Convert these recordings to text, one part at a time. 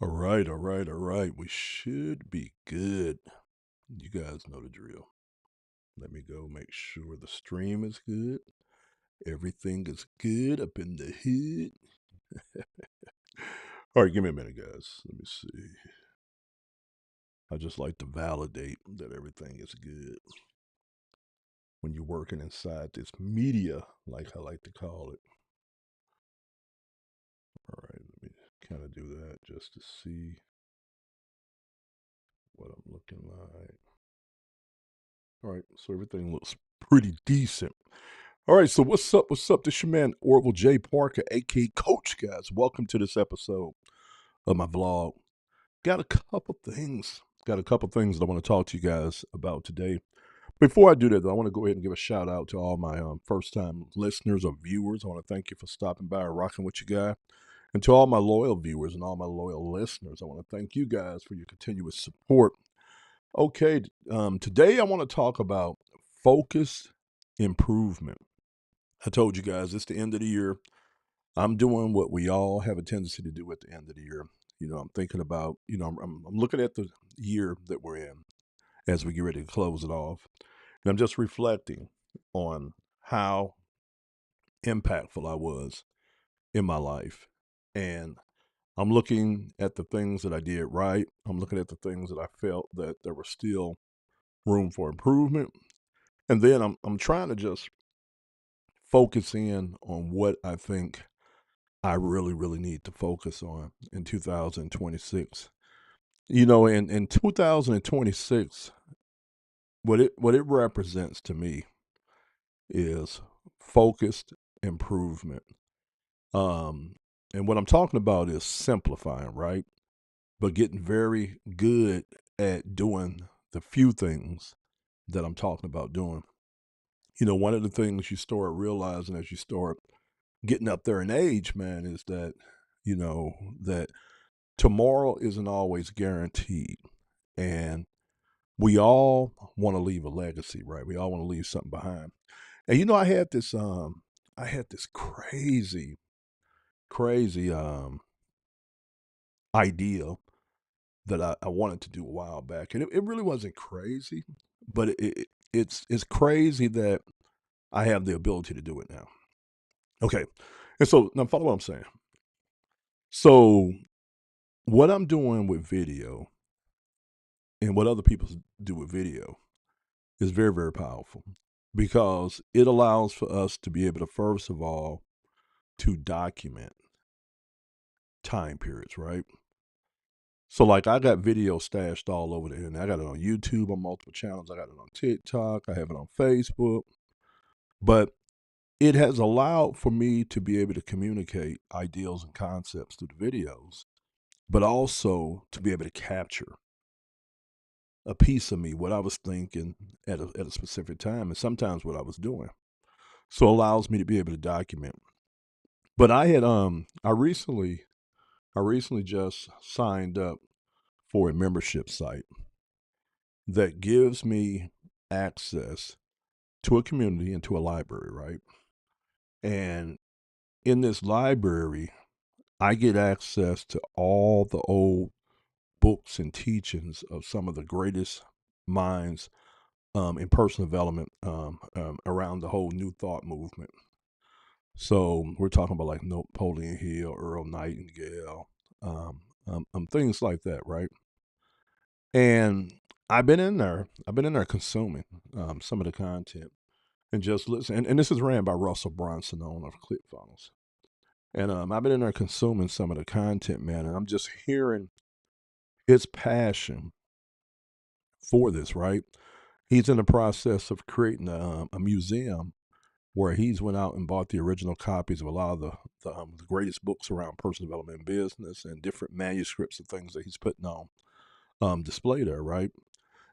All right, all right, all right. We should be good. You guys know the drill. Let me go make sure the stream is good. Everything is good up in the hood. All right, give me a minute, guys. Let me see. I just like to validate that everything is good when you're working inside this media, like I like to call it. All right, let me kind of do that just to see what I'm looking like. All right, so everything looks pretty decent. All right, so what's up? What's up? This your man Orville J. Parker, aka Coach, guys. Welcome to this episode of my vlog. Got a couple things. Got a couple things that I want to talk to you guys about today. Before I do that, though, I want to go ahead and give a shout out to all my first-time listeners or viewers. I want to thank you for stopping by and rocking with you guys. And to all my loyal viewers and all my loyal listeners, I want to thank you guys for your continuous support. Okay, today I want to talk about focused improvement. I told you guys it's the end of the year. I'm doing what we all have a tendency to do at the end of the year. I'm thinking about, I'm looking at the year that we're in as we get ready to close it off. And I'm just reflecting on how impactful I was in my life. And I'm looking at the things that I did right. I'm looking at the things that I felt that there was still room for improvement. And then I'm trying to just focus in on what I think I really, really need to focus on in 2026. In 2026, what it represents to me is focused improvement. Um, and what I'm talking about is simplifying, right? But getting very good at doing the few things that I'm talking about doing. One of the things you start realizing as you start getting up there in age, man, is that, that tomorrow isn't always guaranteed. And we all want to leave a legacy, right? We all want to leave something behind. And I had this crazy idea that I wanted to do a while back. And it really wasn't crazy, but it's crazy that I have the ability to do it now. Okay. And so now follow what I'm saying. So what I'm doing with video and what other people do with video is very, very powerful because it allows for us to be able to, first of all, to document time periods, right? So, like, I got video stashed all over the internet. I got it on YouTube on multiple channels. I got it on TikTok. I have it on Facebook. But it has allowed for me to be able to communicate ideals and concepts through the videos, but also to be able to capture a piece of me, what I was thinking at a specific time, and sometimes what I was doing. So it allows me to be able to document. But I recently just signed up for a membership site that gives me access to a community and to a library, right? And in this library, I get access to all the old books and teachings of some of the greatest minds in personal development around the whole New Thought movement. So we're talking about like Napoleon Hill, Earl Nightingale, things like that, right? And I've been in there consuming some of the content and just listen. And this is ran by Russell Brunson, owner of ClickFunnels. And I've been in there consuming some of the content, man, and I'm just hearing his passion for this, right? He's in the process of creating a museum where he's went out and bought the original copies of a lot of the greatest books around personal development and business and different manuscripts and things that he's putting on display there, right?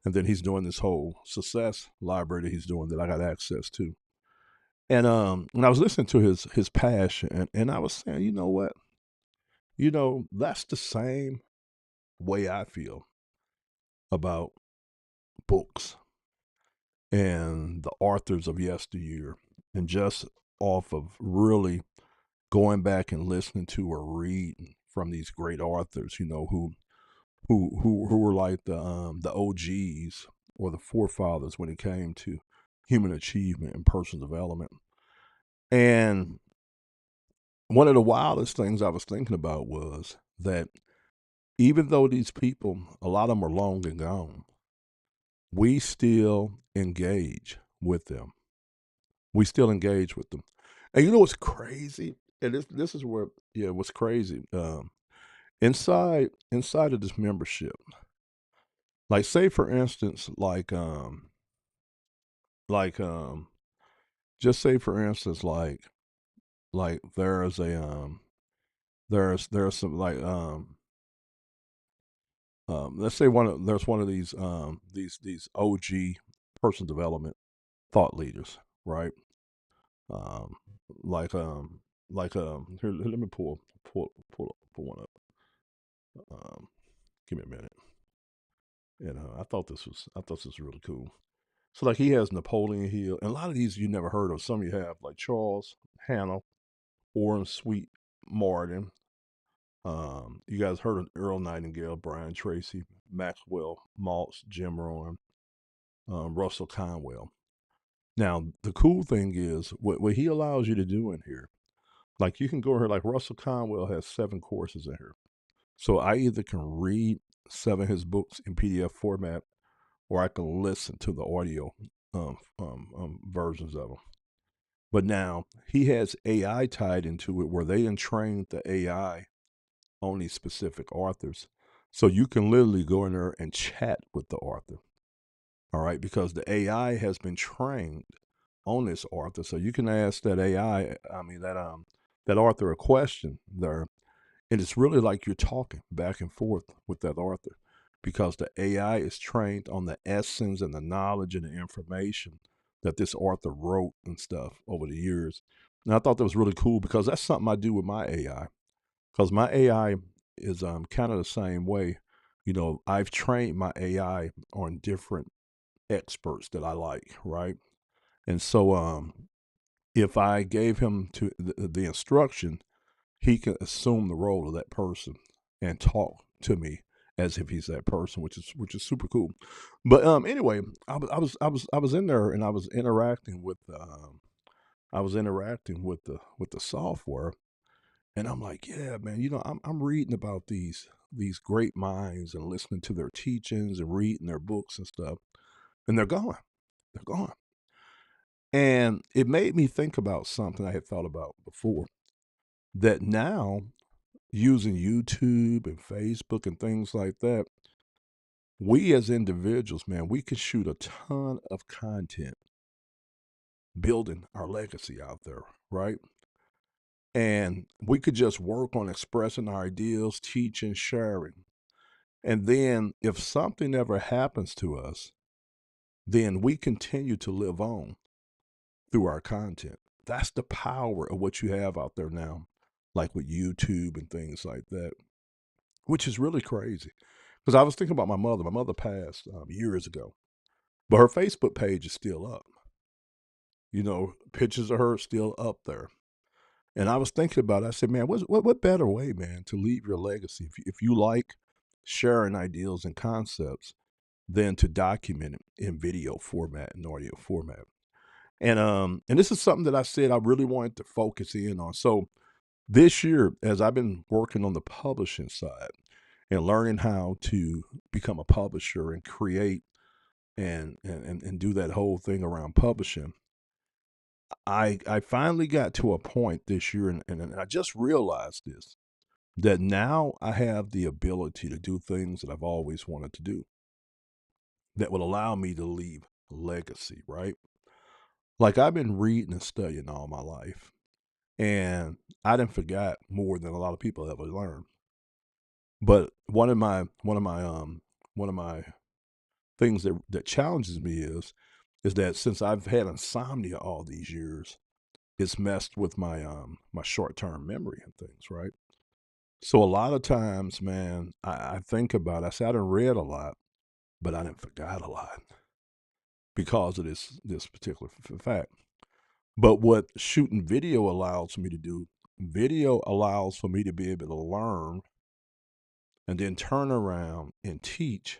And then he's doing this whole success library that he's doing that I got access to. And when I was listening to his passion, and I was saying, you know what? That's the same way I feel about books and the authors of yesteryear, and just off of really going back and listening to or reading from these great authors, who were like the OGs or the forefathers when it came to human achievement and personal development. And one of the wildest things I was thinking about was that even though these people, a lot of them are long and gone, we still engage with them. We still engage with them. And you know what's crazy? And this is where, yeah, what's crazy. Inside of this membership, like say for instance, like just say for instance, like there's some let's say there's one of these OG personal development thought leaders, right? Um, like here, let me pull one up. Give me a minute. And I thought this was really cool. So like he has Napoleon Hill, and a lot of these you never heard of. Some you have like Charles Hannah, Orrin Sweet Martin. You guys heard of Earl Nightingale, Brian Tracy, Maxwell Maltz, Jim Rohn, Russell Conwell. Now the cool thing is what he allows you to do in here. Like you can go here, like Russell Conwell has 7 courses in here. So I either can read 7 of his books in PDF format, or I can listen to the audio versions of them. But now he has AI tied into it where they entrained the AI on these specific authors. So you can literally go in there and chat with the author. All right, because the AI has been trained on this author. So you can ask that AI, that author a question there. And it's really like you're talking back and forth with that author because the AI is trained on the essence and the knowledge and the information that this author wrote and stuff over the years. And I thought that was really cool because that's something I do with my AI. Because my AI is kind of the same way. I've trained my AI on different experts that I like, right? And so if I gave him to the instruction, he can assume the role of that person and talk to me as if he's that person, which is super cool. But anyway, I was in there and I was interacting with the software, and I'm like, yeah, man, I'm reading about these great minds and listening to their teachings and reading their books and stuff, and they're gone, and it made me think about something I had thought about before. That now using YouTube and Facebook and things like that, we as individuals, man, we can shoot a ton of content building our legacy out there, right? And we could just work on expressing our ideals, teaching, sharing. And then if something ever happens to us, then we continue to live on through our content. That's the power of what you have out there now, like with YouTube and things like that, which is really crazy. Because I was thinking about my mother. My mother passed years ago, but her Facebook page is still up. Pictures of her still up there. And I was thinking about it. I said, man, what better way, man, to leave your legacy if you like sharing ideals and concepts than to document it in video format and audio format. And this is something that I said I really wanted to focus in on. So this year, as I've been working on the publishing side and learning how to become a publisher and create and do that whole thing around publishing, I finally got to a point this year, and I just realized this, that now I have the ability to do things that I've always wanted to do that will allow me to leave legacy, right? Like I've been reading and studying all my life, and I didn't forget more than a lot of people ever learned. But one of my things that challenges me is that since I've had insomnia all these years, it's messed with my short-term memory and things, right? So a lot of times, man, I think about it. I say I done read a lot, but I didn't forgot a lot because of this particular fact. But what shooting video allows me to do video allows for me to be able to learn and then turn around and teach,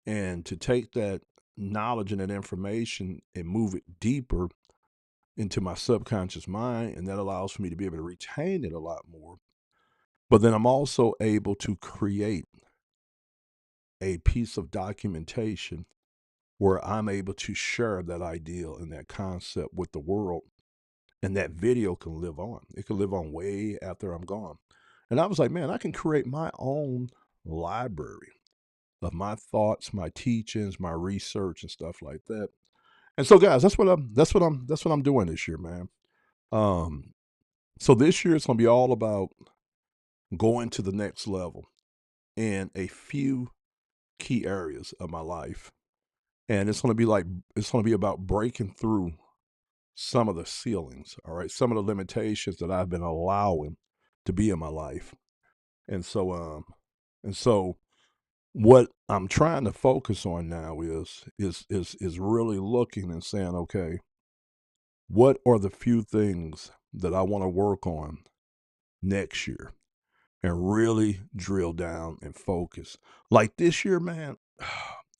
and to take that knowledge and that information and move it deeper into my subconscious mind. And that allows for me to be able to retain it a lot more. But then I'm also able to create a piece of documentation where I'm able to share that ideal and that concept with the world. And that video can live on. It can live on way after I'm gone. And I was like, man, I can create my own library of my thoughts, my teachings, my research and stuff like that. And so guys, that's what I'm doing this year, man. Um so this year it's going to be all about going to the next level in a few key areas of my life. And it's going to be about breaking through some of the ceilings, all right, some of the limitations that I've been allowing to be in my life. And so what I'm trying to focus on now is really looking and saying, okay, what are the few things that I want to work on next year and really drill down and focus. Like this year, man,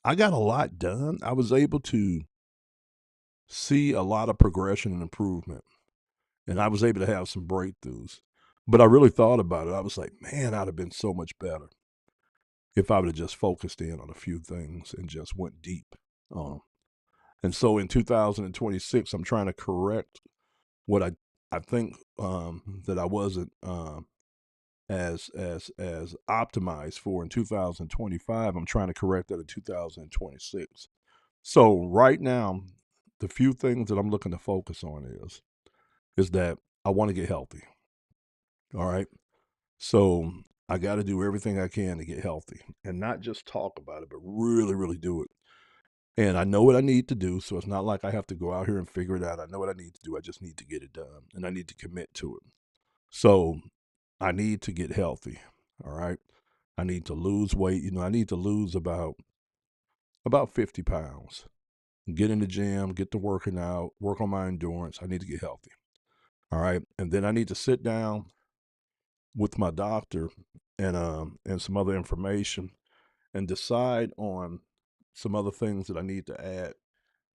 I got a lot done. I was able to see a lot of progression and improvement, and I was able to have some breakthroughs. But I really thought about it. I was like, man, I'd have been so much better if I would have just focused in on a few things and just went deep on 'em. And so in 2026, I'm trying to correct what I think that I wasn't as optimized for in 2025. I'm trying to correct that in 2026. So right now, the few things that I'm looking to focus on is that I want to get healthy. All right. So I got to do everything I can to get healthy and not just talk about it, but really, really do it. And I know what I need to do. So it's not like I have to go out here and figure it out. I know what I need to do. I just need to get it done and I need to commit to it. So I need to get healthy. All right. I need to lose weight. I need to lose about 50 pounds. Get in the gym, get to working out, work on my endurance. I need to get healthy. All right. And then I need to sit down with my doctor and some other information and decide on some other things that I need to add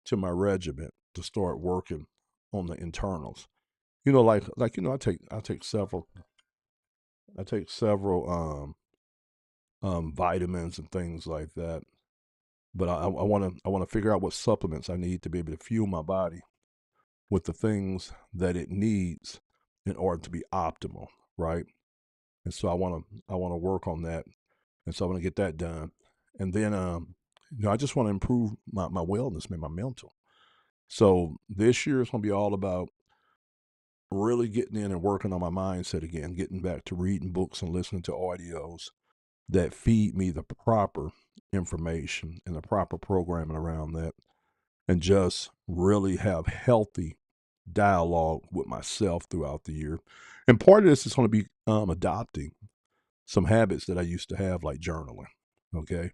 to my regimen to start working on the internals. I take several vitamins and things like that. But I want to figure out what supplements I need to be able to fuel my body with the things that it needs in order to be optimal, right? And so I want to work on that, and so I want to get that done, and then I just want to improve my wellness, man, my mental. So this year is going to be all about really getting in and working on my mindset again, getting back to reading books and listening to audios that feed me the proper information and the proper programming around that, and just really have healthy dialogue with myself throughout the year. And part of this is going to be adopting some habits that I used to have, like journaling. Okay.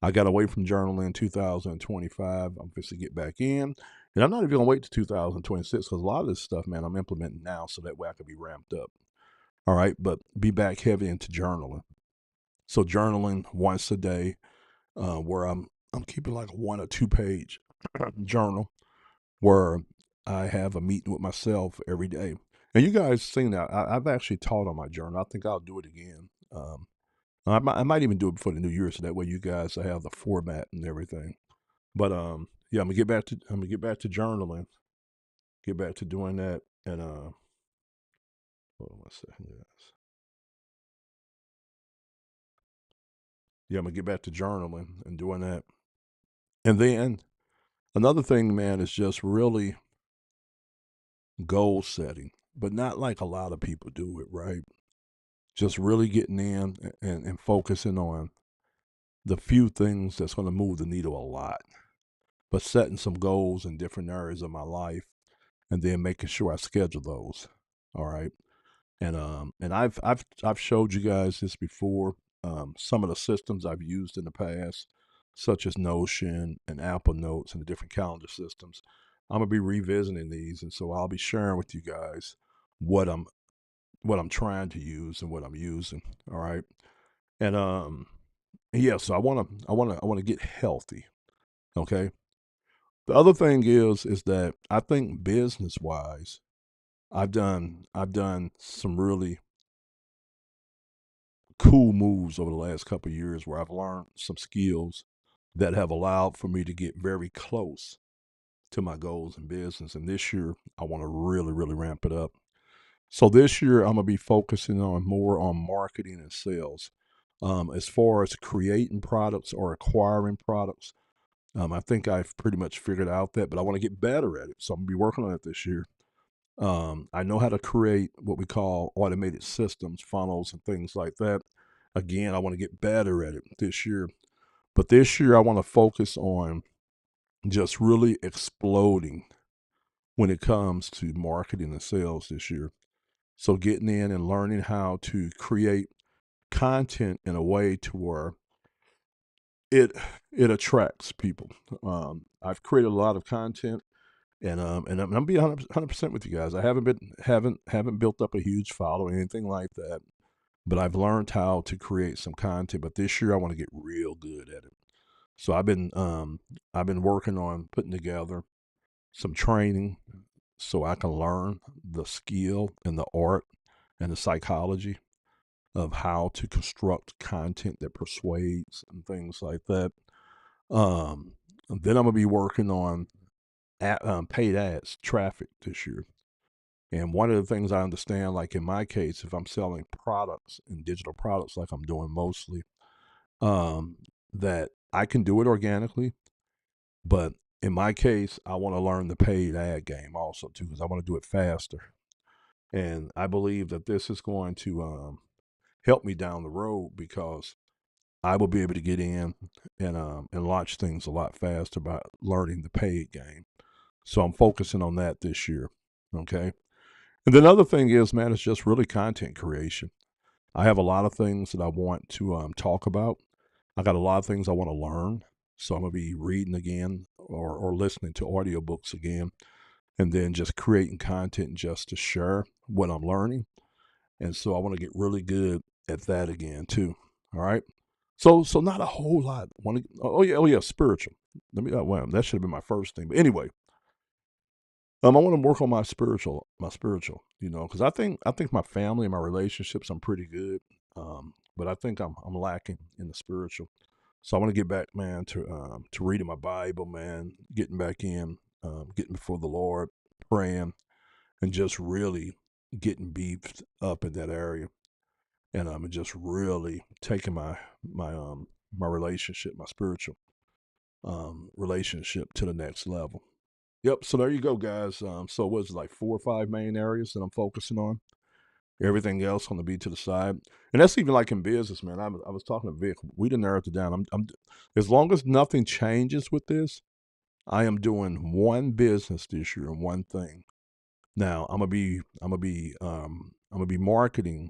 I got away from journaling in 2025. I'm supposed to get back in. And I'm not even going to wait to 2026 because a lot of this stuff, man, I'm implementing now so that way I can be ramped up. All right. But be back heavy into journaling. So journaling once a day, where I'm keeping like a 1 or 2 page journal where I have a meeting with myself every day. And you guys seen that. I've actually taught on my journal. I think I'll do it again. I might even do it before the new year, so that way you guys have the format and everything. But yeah, I'm gonna get back to journaling, get back to doing that, and hold on one second, guys. Yeah, I'm gonna get back to journaling and doing that, and then another thing, man, is just really goal setting, but not like a lot of people do it, right? Just really getting in and focusing on the few things that's going to move the needle a lot, but setting some goals in different areas of my life and then making sure I schedule those. All right. And I've showed you guys this before. Some of the systems I've used in the past, such as Notion and Apple Notes and the different calendar systems. I'm gonna be revisiting these, and so I'll be sharing with you guys what I'm what I'm trying to use and what I'm using. All right. And yeah, so I want to get healthy. Okay. The other thing is that I think business wise, I've done some really cool moves over the last couple of years where I've learned some skills that have allowed for me to get very close to my goals in business. And this year, I want to really, really ramp it up. So this year, I'm gonna be focusing on more on marketing and sales. As far as creating products or acquiring products, I think I've pretty much figured out that, but I want to get better at it. So I'm gonna be working on it this year. I know how to create what we call automated systems, funnels, and things like that. Again, I want to get better at it this year. But this year, I want to focus on just really exploding when it comes to marketing and sales this year. So getting in and learning how to create content in a way to where it it attracts people. I've created a lot of content, and I'm being 100% with you guys. I haven't built up a huge following or anything like that, but I've learned how to create some content. But this year, I want to get real good at it. So I've been working on putting together some training so I can learn the skill and the art and the psychology of how to construct content that persuades and things like that. Then I'm gonna be working on paid ads, traffic this year. And one of the things I understand, like in my case, if I'm selling products and digital products, like I'm doing mostly, um, that I can do it organically, but in my case, I want to learn the paid ad game also too, because I want to do it faster. And I believe that this is going to help me down the road because I will be able to get in and launch things a lot faster by learning the paid game. So I'm focusing on that this year. Okay. And then other thing is, man, it's just really content creation. I have a lot of things that I want to talk about. I got a lot of things I want to learn. So I'm gonna be reading again or listening to audiobooks again, and then just creating content just to share what I'm learning. And so I want to get really good at that again too. All right. So not a whole lot. Want to? Oh yeah, spiritual. Let me. Well, that should have been my first thing. But anyway, I want to work on my spiritual. Because I think my family and my relationships I'm pretty good. But I think I'm lacking in the spiritual. So I want to get back, man, to reading my Bible, man, getting back in, getting before the Lord, praying, and just really getting beefed up in that area. And I'm just really taking my relationship, my spiritual relationship to the next level. Yep. So there you go, guys. So what's it, like 4 or 5 main areas that I'm focusing on? Everything else on the be to the side, and that's even like in business, man. I was talking to Vic. We didn't narrow it down. I'm as long as nothing changes with this, I am doing one business this year and one thing. Now I'm gonna be marketing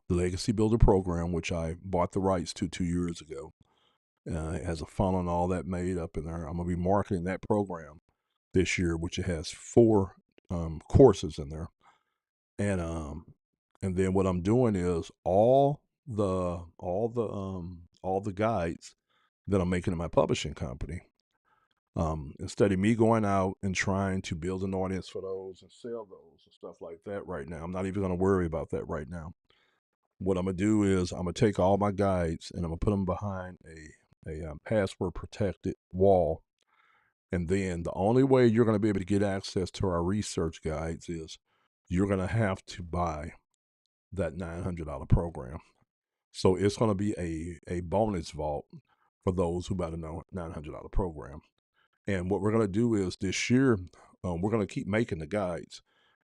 the Legacy Builder program, which I bought the rights to 2 years ago. It has a funnel and all that made up in there. I'm gonna be marketing that program this year, which it has 4 courses in there, and and then what I'm doing is all the guides that I'm making in my publishing company. Instead of me going out and trying to build an audience for those and sell those and stuff like that right now, I'm not even going to worry about that right now. What I'm gonna do is I'm gonna take all my guides and I'm gonna put them behind a password protected wall. And then the only way you're going to be able to get access to our research guides is you're going to have to buy that $900 program. So it's going to be a bonus vault for those who buy the $900 program. And what we're going to do is this year, we're going to keep making the guides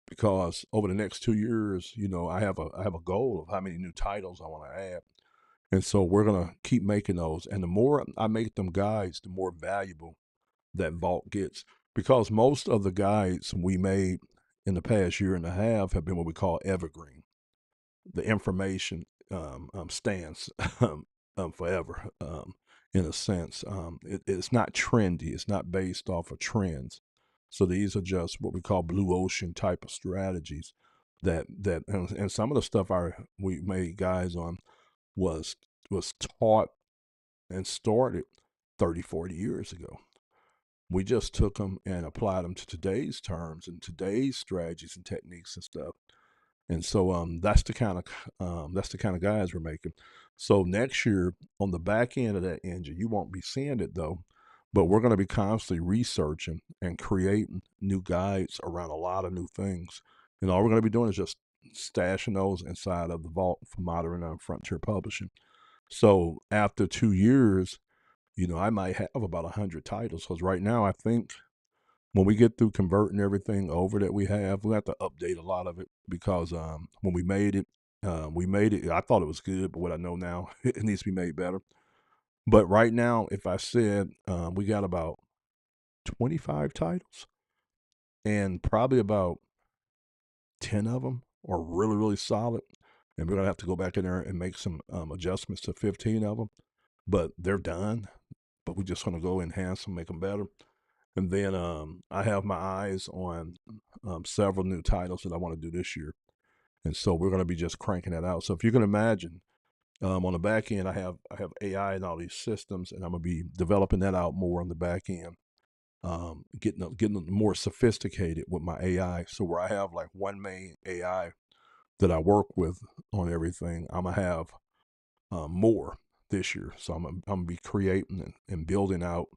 because over the next 2 years, I have a goal of how many new titles I want to add. And so we're going to keep making those. And the more I make them guides, the more valuable that vault gets, because most of the guides we made in the past year and a half have been what we call evergreen. The information stands forever, in a sense. It's not trendy. It's not based off of trends. So these are just what we call blue ocean type of strategies and some of the stuff we made guys on was taught and started 30, 40 years ago. We just took them and applied them to today's terms and today's strategies and techniques and stuff. And so that's the kind of guys we're making. So next year on the back end of that engine, you won't be seeing it though, but we're going to be constantly researching and creating new guides around a lot of new things. And all we're going to be doing is just stashing those inside of the vault for Modern Frontier Publishing. So after 2 years, I might have about 100 titles because right now I think when we get through converting everything over that we have to update a lot of it because when we made it. I thought it was good, but what I know now, it needs to be made better. But right now, if I said we got about 25 titles, and probably about 10 of them are really, really solid, and we're gonna have to go back in there and make some adjustments to 15 of them, but they're done. But we're just gonna go enhance them, make them better. And then I have my eyes on several new titles that I want to do this year. And so we're going to be just cranking that out. So if you can imagine, on the back end, I have AI and all these systems, and I'm going to be developing that out more on the back end, getting more sophisticated with my AI. So where I have like one main AI that I work with on everything, I'm going to have more this year. So I'm going to be creating and building out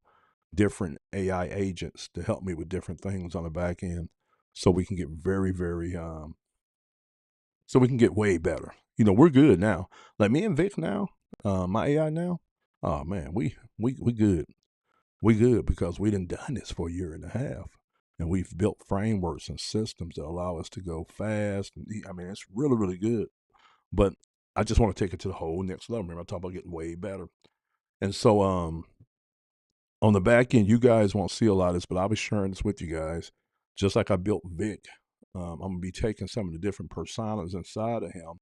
different AI agents to help me with different things on the back end, so we can get very, very, so we can get way better. We're good now. Like me and Vic now, my AI now. Oh man, we good. We good because we done this for a year and a half, and we've built frameworks and systems that allow us to go fast. I mean, it's really, really good. But I just want to take it to the whole next level. Remember, I talked about getting way better, and so on the back end, you guys won't see a lot of this, but I'll be sharing this with you guys. Just like I built Vic, I'm gonna be taking some of the different personas inside of him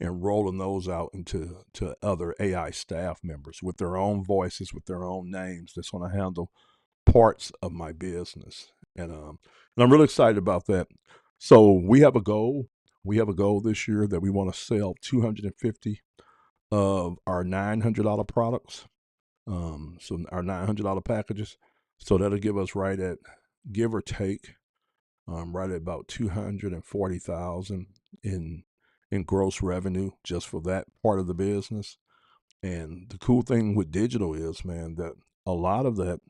and rolling those out to other AI staff members with their own voices, with their own names. That's going to handle parts of my business, and I'm really excited about that. So we have a goal. We have a goal this year that we want to sell 250 of our $900 products. So our $900 packages. So that'll give us right at, give or take, right at about 240,000 in gross revenue just for that part of the business. And the cool thing with digital is, man, that a lot of that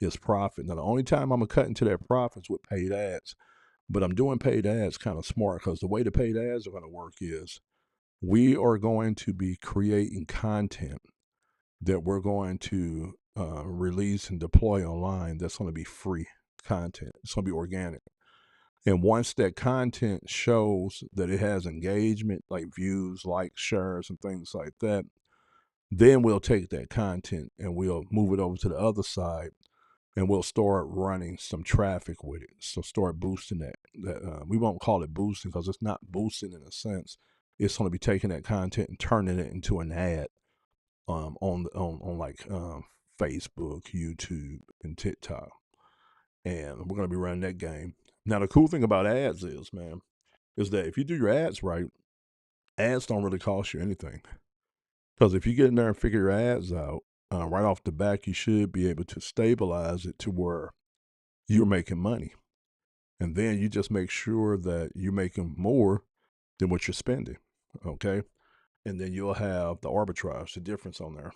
is profit. Now, the only time I'm gonna cut into that profit is with paid ads, but I'm doing paid ads kind of smart because the way the paid ads are going to work is we are going to be creating content that we're going to release and deploy online. That's going to be free content. It's going to be organic. And once that content shows that it has engagement, like views, likes, shares, and things like that, then we'll take that content and we'll move it over to the other side, and we'll start running some traffic with it. So start boosting that. We won't call it boosting because it's not boosting in a sense. It's going to be taking that content and turning it into an ad on like Facebook, YouTube, and TikTok, and we're going to be running that game. Now, the cool thing about ads is, man, is that if you do your ads right, ads don't really cost you anything. Because if you get in there and figure your ads out, right off the back, you should be able to stabilize it to where you're making money. And then you just make sure that you're making more than what you're spending. Okay. And then you'll have the arbitrage, the difference on there.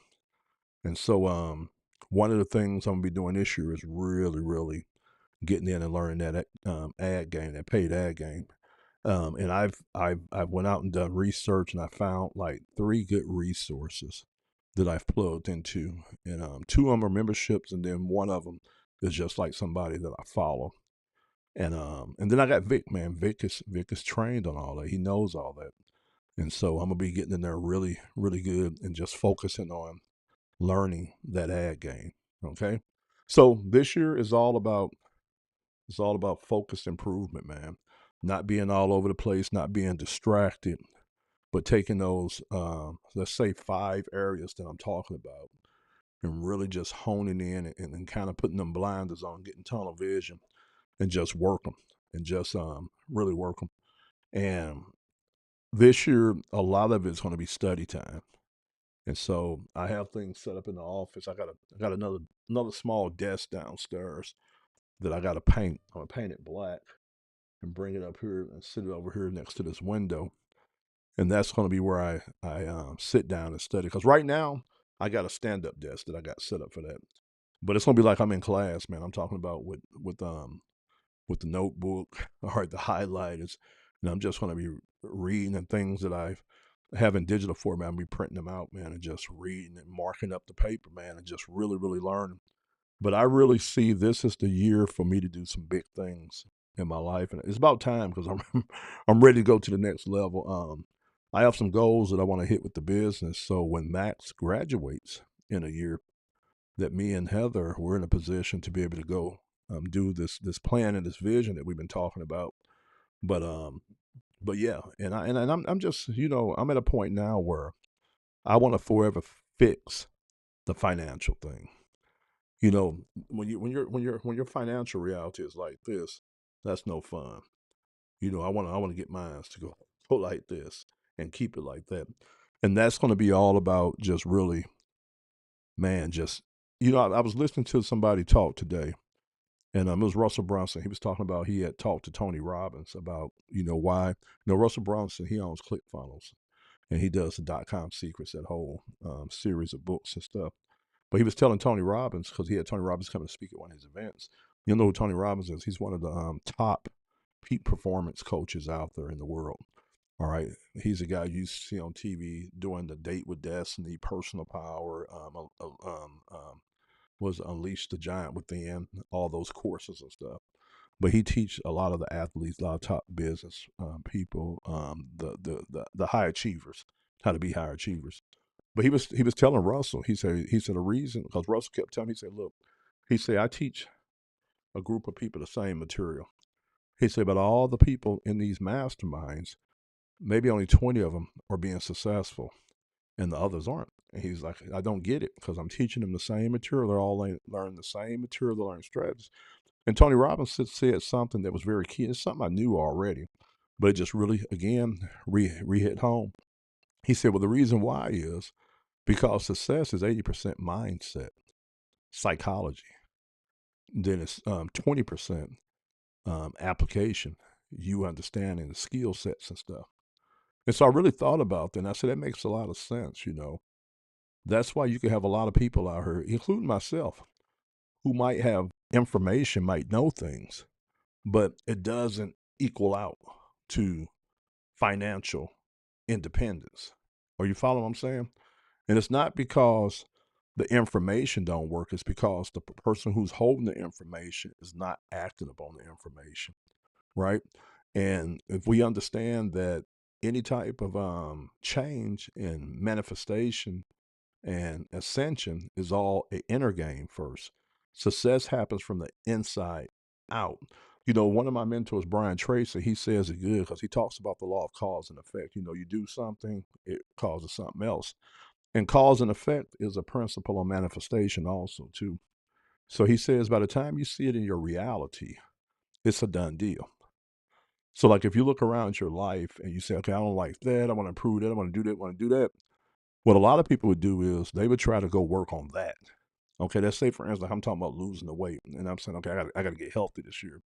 And so, one of the things I'm going to be doing this year is really, really getting in and learning that ad game, that paid ad game. And I've went out and done research, and I found like 3 good resources that I've plugged into, and 2 of them are memberships, and then one of them is just like somebody that I follow. And then I got Vic, man. Vic is trained on all that. He knows all that, and so I'm gonna be getting in there really, really good and just focusing on learning that ad game. Okay, so this year is all about, focused improvement, man. Not being all over the place, not being distracted, but taking those, let's say 5 areas that I'm talking about and really just honing in and kind of putting them blinders on, getting tunnel vision and just work them and just really work them. And this year, a lot of it's going to be study time. And so I have things set up in the office. I got another small desk downstairs that I got to paint. I'm gonna paint it black and bring it up here and sit it over here next to this window. And that's going to be where I sit down and study. Because right now I got a stand up desk that I got set up for that. But it's going to be like I'm in class, man. I'm talking about with the notebook, all right, the highlighters, and I'm just going to be reading and things that I have in digital format. I'm be printing them out, man, and just reading and marking up the paper, man, and just really, really learning. But I really see this as the year for me to do some big things in my life, and it's about time because I'm I'm ready to go to the next level. I have some goals that I want to hit with the business. So when Max graduates in a year, that me and Heather we're in a position to be able to go do this plan and this vision that we've been talking about. But but yeah, and I'm just I'm at a point now where I want to forever fix the financial thing. You know, when your financial reality is like this, that's no fun. I want to get mine to go like this and keep it like that, and that's going to be all about just really, man, just I was listening to somebody talk today. And it was Russell Brunson. He was talking about he had talked to Tony Robbins about, why. Russell Brunson, he owns ClickFunnels and he does the .com secrets, that whole series of books and stuff. But he was telling Tony Robbins, because he had Tony Robbins come and speak at one of his events. You know who Tony Robbins is? He's one of the top peak performance coaches out there in the world. All right. He's a guy you see on TV doing the Date with Destiny, Personal Power, was Unleash the Giant Within, all those courses and stuff. But he teach a lot of the athletes, a lot of top business people, the high achievers, how to be high achievers. But he was telling Russell, he said a reason, because Russell kept telling me, he said, look, he said, I teach a group of people the same material. He said, but all the people in these masterminds, maybe only 20 of them are being successful and the others aren't. And he's like, I don't get it, because I'm teaching them the same material. They're all learning the same material. They learn strategies. And Tony Robbins said something that was very key. It's something I knew already, but it just really, again, hit home. He said, well, the reason why is because success is 80% mindset, psychology. Then it's 20% application, you understanding the skill sets and stuff. And so I really thought about that. And I said, that makes a lot of sense. That's why you can have a lot of people out here, including myself, who might have information, might know things, but it doesn't equal out to financial independence. Are you following what I'm saying? And it's not because the information don't work. It's because the person who's holding the information is not acting upon the information, right? And if we understand that any type of change in manifestation and ascension is all an inner game first. Success happens from the inside out. One of my mentors, Brian Tracy, he says it good because he talks about the law of cause and effect. You do something, it causes something else. And cause and effect is a principle of manifestation also, too. So he says by the time you see it in your reality, it's a done deal. So like if you look around your life and you say, okay, I don't like that, I want to improve that, I want to do that, I want to do that. What a lot of people would do is they would try to go work on that. Okay, let's say for instance, I'm talking about losing the weight, and I'm saying, okay, I got to get healthy this year.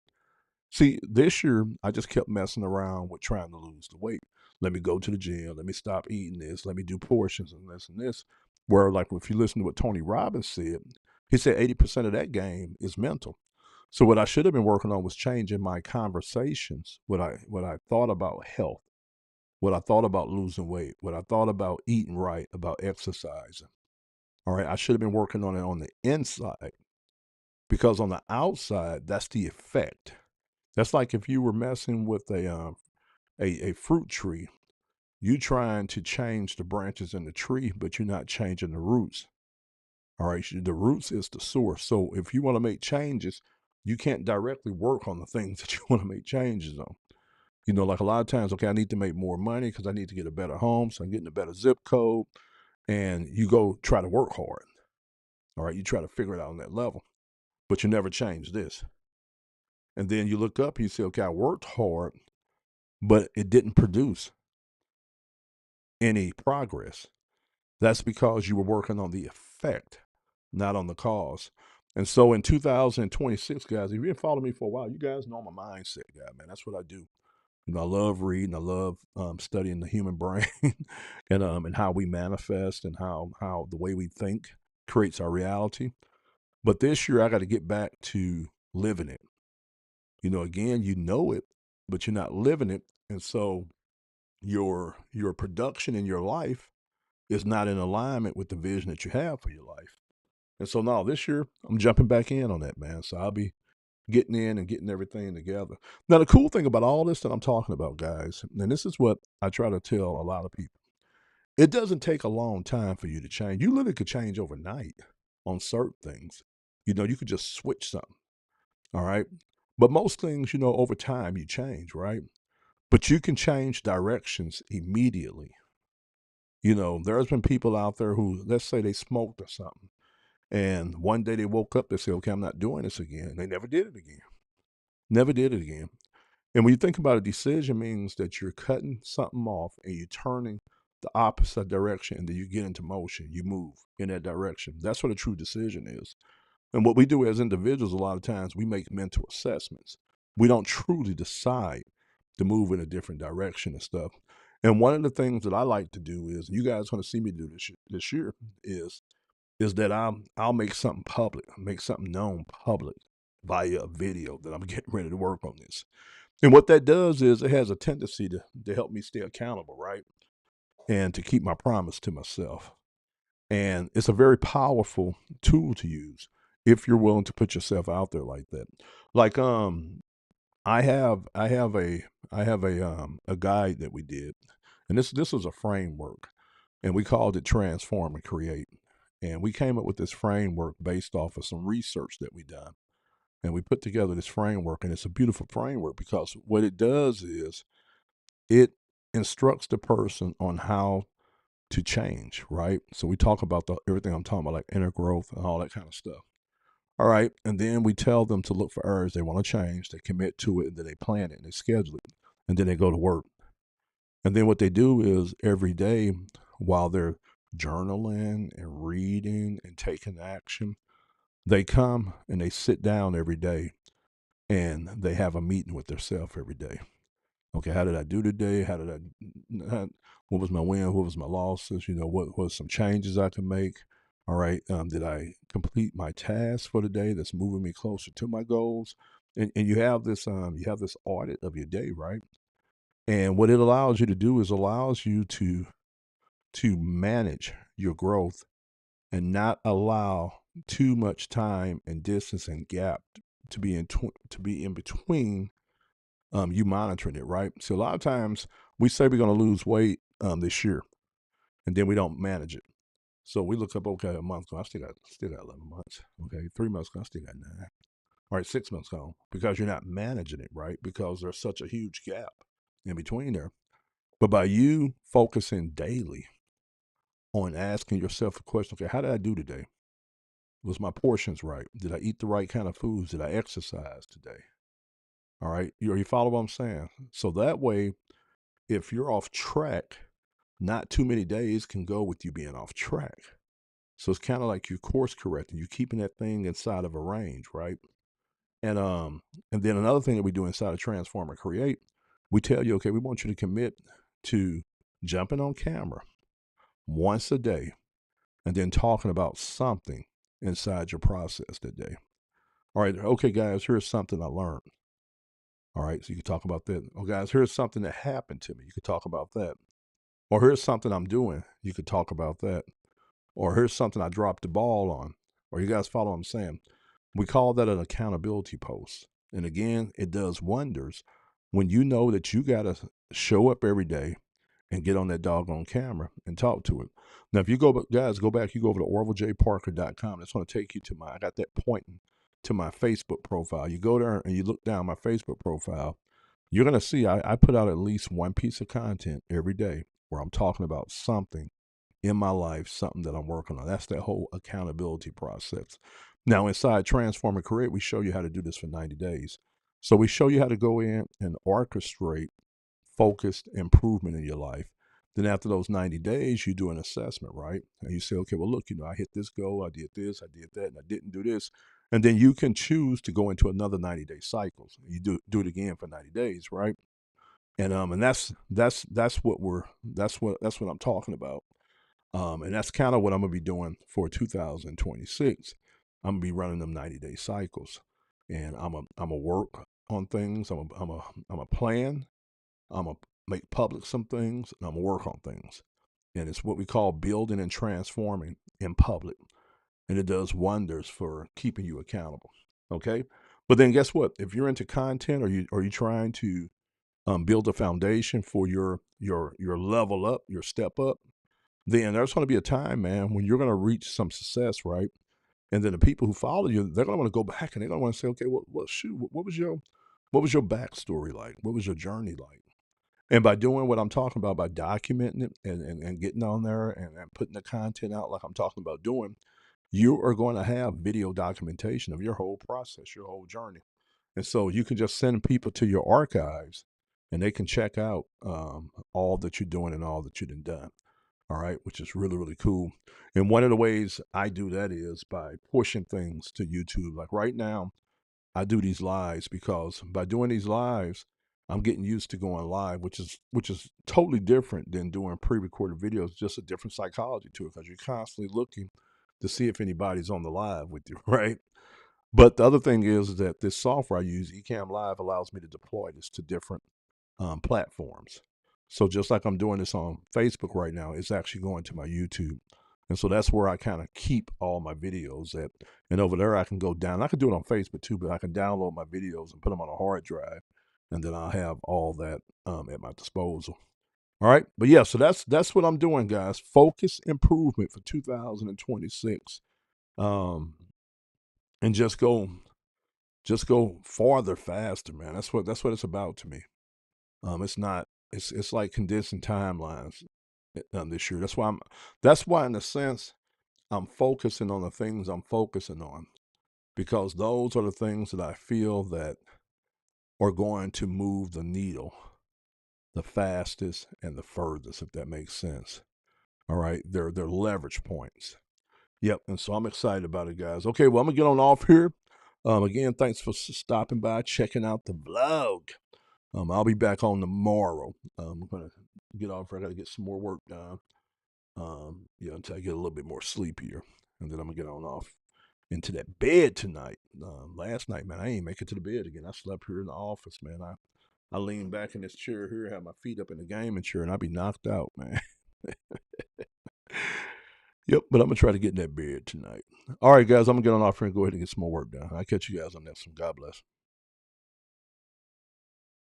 See, this year I just kept messing around with trying to lose the weight. Let me go to the gym. Let me stop eating this. Let me do portions and this and this. Where like if you listen to what Tony Robbins said, he said 80% of that game is mental. So what I should have been working on was changing my conversations, what I thought about health, what I thought about losing weight, what I thought about eating right, about exercising. All right, I should have been working on it on the inside, because on the outside, that's the effect. That's like if you were messing with a fruit tree, you trying to change the branches in the tree, but you're not changing the roots. All right, the roots is the source. So if you want to make changes, you can't directly work on the things that you want to make changes on. Like a lot of times, okay, I need to make more money because I need to get a better home, so I'm getting a better zip code, and you go try to work hard. All right, you try to figure it out on that level, but you never change this. And then you look up and you say, okay, I worked hard, but it didn't produce any progress. That's because you were working on the effect, not on the cause. And so in 2026, guys, if you've been following me for a while, you guys know I'm a mindset guy, man. That's what I do. I love reading. I love studying the human brain and how we manifest and how the way we think creates our reality. But this year, I got to get back to living it. Again, you know it, but you're not living it, and so your production in your life is not in alignment with the vision that you have for your life. And so now this year, I'm jumping back in on that, man. So I'll be getting in and getting everything together. Now, the cool thing about all this that I'm talking about, guys, and this is what I try to tell a lot of people, it doesn't take a long time for you to change. You literally could change overnight on certain things. You could just switch something. All right. But most things, over time you change, right? But you can change directions immediately. There's been people out there who, let's say they smoked or something. And one day they woke up, they say, okay, I'm not doing this again. And they never did it again. Never did it again. And when you think about a decision means that you're cutting something off and you're turning the opposite direction and then you get into motion. You move in that direction. That's what a true decision is. And what we do as individuals, a lot of times we make mental assessments. We don't truly decide to move in a different direction and stuff. And one of the things that I like to do is, you guys want to see me do this year, is that I'll make something public, make something known public via a video that I'm getting ready to work on this. And what that does is it has a tendency to help me stay accountable, right? And to keep my promise to myself. And it's a very powerful tool to use if you're willing to put yourself out there like that. Like I have a guide that we did, and this was a framework, and we called it Transform and Create. And we came up with this framework based off of some research that we done. And we put together this framework, and it's a beautiful framework because what it does is it instructs the person on how to change, right? So we talk about everything I'm talking about, like inner growth and all that kind of stuff. All right. And then we tell them to look for areas they want to change, they commit to it, and then they plan it and they schedule it, and then they go to work. And then what they do is every day while they're journaling and reading and taking action, they come and they sit down every day and they have a meeting with themselves every day. Okay, how did I do today? What was my win? What was my losses? What was some changes I could make? All right, did I complete my task for the day that's moving me closer to my goals? And you have this audit of your day, right? And what it allows you to do is allows you to manage your growth and not allow too much time and distance and gap to be in between you monitoring it, right? So a lot of times we say we're going to lose weight this year, and then we don't manage it. So we look up, okay, a month ago, I still got 11 months. Okay, 3 months ago, I still got 9. All right, 6 months ago, because you're not managing it, right? Because there's such a huge gap in between there. But by you focusing daily on asking yourself a question, okay, how did I do today? Was my portions right? Did I eat the right kind of foods? Did I exercise today? All right, you follow what I'm saying? So that way, if you're off track, not too many days can go with you being off track. So it's kind of like you course correcting, you keeping that thing inside of a range, right? And then another thing that we do inside of Transform and Create, we tell you, okay, we want you to commit to jumping on camera once a day and then talking about something inside your process that day. All right, okay, guys, here's something I learned. All right, so you can talk about that. Oh, guys, here's something that happened to me. You could talk about that. Or here's something I'm doing. You could talk about that. Or here's something I dropped the ball on. Or you guys follow what I'm saying? We call that an accountability post. And again, it does wonders when you know that you got to show up every day and get on that doggone camera and talk to it. Now, if you guys, go back, you go over to orvaljparker.com. That's going to take you to I got that pointing to my Facebook profile. You go there and you look down my Facebook profile. You're going to see I put out at least one piece of content every day where I'm talking about something in my life, something that I'm working on. That's that whole accountability process. Now, inside Transform and Create, we show you how to do this for 90 days. So we show you how to go in and orchestrate focused improvement in your life. Then after those 90 days, you do an assessment, right? And you say, okay, well, look, I hit this goal, I did this, I did that, and I didn't do this. And then you can choose to go into another 90-day cycle. So you do it again for 90 days, right? And that's what I'm talking about. And that's kind of what I'm gonna be doing for 2026. I'm gonna be running them 90-day cycles, and I'm a work on things. I'm a plan. I'm gonna make public some things, and I'm gonna work on things. And it's what we call building and transforming in public, and it does wonders for keeping you accountable. Okay, but then guess what? If you're into content, or you trying to build a foundation for your level up, your step up, then there's going to be a time, man, when you're going to reach some success, right? And then the people who follow you, they're going to want to go back and they're going to want to say, okay, what was your backstory like? What was your journey like? And by doing what I'm talking about, by documenting it and getting on there and putting the content out like I'm talking about doing, you are going to have video documentation of your whole process, your whole journey. And so you can just send people to your archives and they can check out all that you're doing and all that you've done. All right, which is really, really cool. And one of the ways I do that is by pushing things to YouTube. Like right now, I do these lives because by doing these lives, I'm getting used to going live, which is totally different than doing pre-recorded videos. Just a different psychology to it because you're constantly looking to see if anybody's on the live with you, right? But the other thing is that this software I use, Ecamm Live, allows me to deploy this to different platforms. So just like I'm doing this on Facebook right now, it's actually going to my YouTube. And so that's where I kind of keep all my videos at. And over there, I can go down. I can do it on Facebook too, but I can download my videos and put them on a hard drive. And then I'll have all that at my disposal. All right. But yeah, so that's what I'm doing, guys. Focus improvement for 2026. Um, and just go farther, faster, man. That's what it's about to me. It's not. It's like condensing timelines this year. That's why in a sense I'm focusing on the things I'm focusing on because those are the things that I feel that are going to move the needle the fastest and the furthest, if that makes sense. All right, they're leverage points. Yep, and so I'm excited about it, guys. Okay, well I'm gonna get on off here. Again, thanks for stopping by, checking out the vlog. I'll be back on tomorrow. I'm gonna get off. I gotta get some more work done. Until I get a little bit more sleepier, and then I'm gonna get on off into that bed tonight. Last night, man, I ain't make it to the bed again. I slept here in the office, man. I leaned back in this chair here, have my feet up in the gaming chair, and I'd be knocked out, man. Yep, but I'm gonna try to get in that bed tonight. All right, guys, I'm gonna get on off here and go ahead and get some more work done. I'll catch you guys on next one. God bless.